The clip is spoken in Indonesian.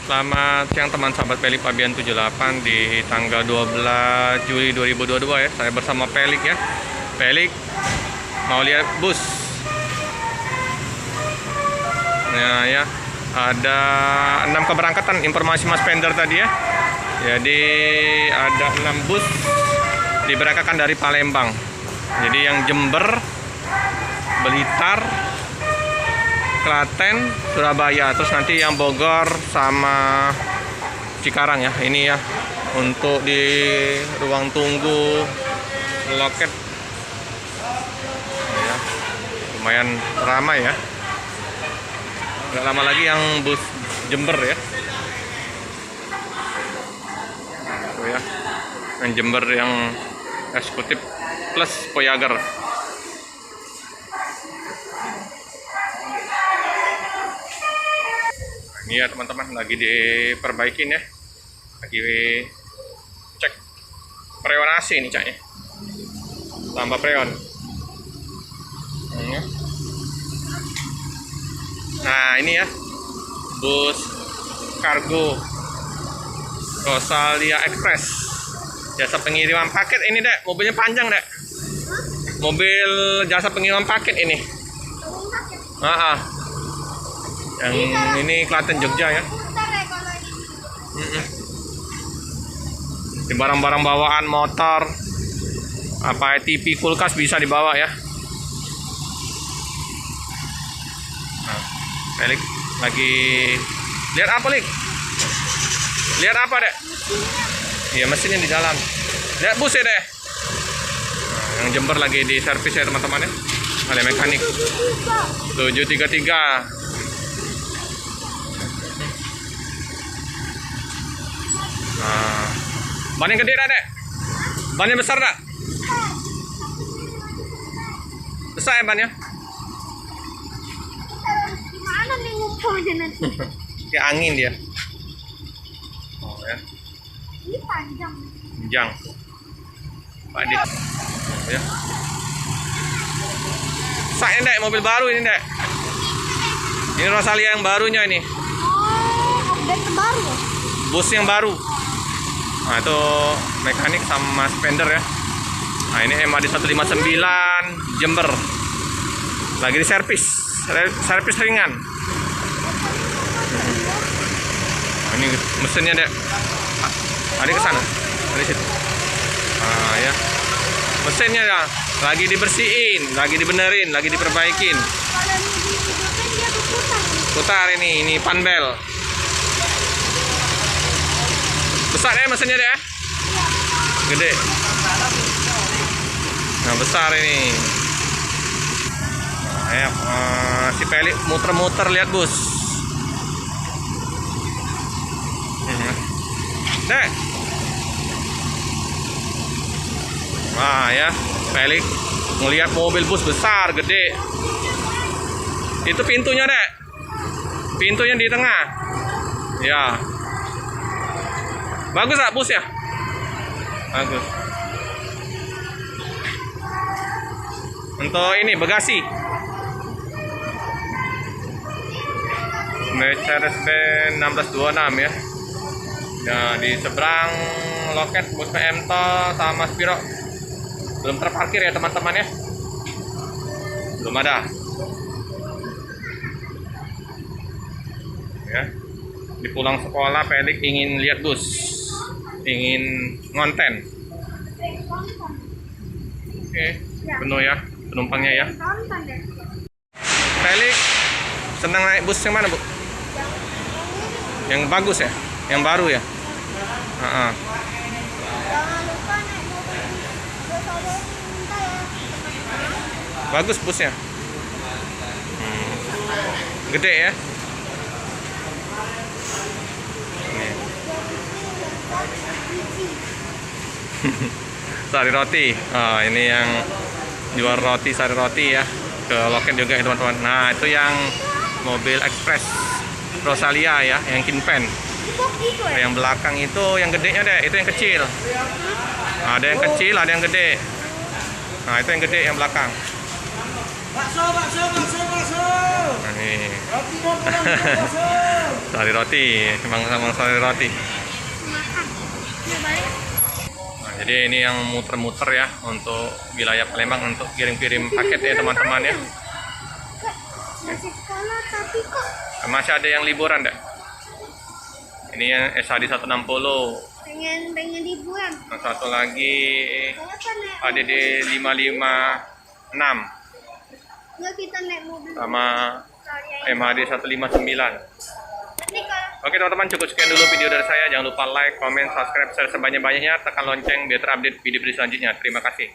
Selamat siang teman sahabat Pelik Pabian 78 di tanggal 12 Juli 2022 ya. Saya bersama Pelik ya. Pelik mau lihat bus. Nah ya, ada 6 keberangkatan informasi Mas Pender tadi ya. Jadi ada 6 bus diberangkatkan dari Palembang. Jadi yang Jember, Blitar, Klaten, Surabaya, terus nanti yang Bogor sama Cikarang ya. Ini ya untuk di ruang tunggu loket ya, lumayan ramai ya. Nggak lama lagi yang bus Jember ya. Tuh ya, yang Jember yang eksekutif plus Voyager. Ini ya teman-teman, lagi diperbaikin ya, lagi cek freon AC ini cak ya, tambah freon. Nah ini ya bus kargo Rosalia Express, jasa pengiriman paket ini dek, mobilnya panjang dek, mobil jasa pengiriman paket ini. Yang ini Klaten Jogja ya. Di barang-barang bawaan motor, apa TV, kulkas bisa dibawa ya. Nah, Pelik lagi lihat apa Lik? Lihat apa dek? Iya mesinnya di dalam. Lihat bus ya dek. Nah, yang Jember lagi di servis ya teman-teman ya. Ada mekanik 733. Nah, ban yang gede dah dek, ban yang besar dah, besar ya bannya. Gimana nih ngumpulnya nanti? Kayak angin dia. Oh ya. Ini panjang. Panjang. Pak Dik. Ya. Saya dek, mobil baru ini dek. Ini Rosalia yang barunya ini. Oh, update terbaru ya? Bus yang baru. Nah itu mekanik sama Mas Pender ya. Nah ini MAD 159 Jember, lagi di servis ringan. Nah, ini mesinnya dek. Ada ke sana, ada situ. Nah ya, mesinnya ya lagi dibersihin, lagi dibenerin, lagi diperbaikin. Kalau di hidupnya dia berputar. Putar ini panbel. Besar ya mesinnya deh, gede. Nah besar ini. Nah, ya, si Pelik muter-muter lihat bus. Dek. Nah ya, Pelik ngelihat mobil bus besar, gede. Itu pintunya dek, pintunya di tengah. Ya. Bagus lah bus ya, bagus. Untuk ini bagasi Mercedes-Benz 1626 ya. Nah di seberang loket bus PM Tol sama Spiro belum terparkir ya teman-teman ya, belum ada ya. Di pulang sekolah Pelik ingin lihat bus, ingin ngonten. Oke, penuh ya penumpangnya ya. Pelik senang naik bus yang mana bu? Yang bagus ya, yang baru ya. Jangan lupa naik mobil Rosalia minta ya. Bagus busnya. Gede ya. Sari roti. Oh, ini yang jual roti, sari roti ya. Ke loket juga ya teman-teman. Nah itu yang mobil Express Rosalia ya, yang Kinpen. Yang belakang itu yang gedenya deh, itu yang kecil. Nah, ada yang kecil, ada yang gede. Nah itu yang gede yang belakang. Bakso. Nah, ini. Roti mau bakso. Sari roti, emang sari roti. Makan. Ya balik. Nah, jadi ini yang muter-muter ya untuk wilayah Palembang untuk kirim-kirim paket ya teman-teman ya. Kak, masih sekolah tapi kok Masih ada yang liburan deh. Ini yang SHD 160. pengen liburan. Yang satu lagi Kenapa naik ADD 556 Nggak kita naik mobil sama sekalian. MHD 159. Nanti kalau Oke teman-teman, cukup sekian dulu video dari saya. Jangan lupa like, comment, subscribe, share sebanyak-banyaknya. Tekan lonceng biar terupdate video-video selanjutnya. Terima kasih.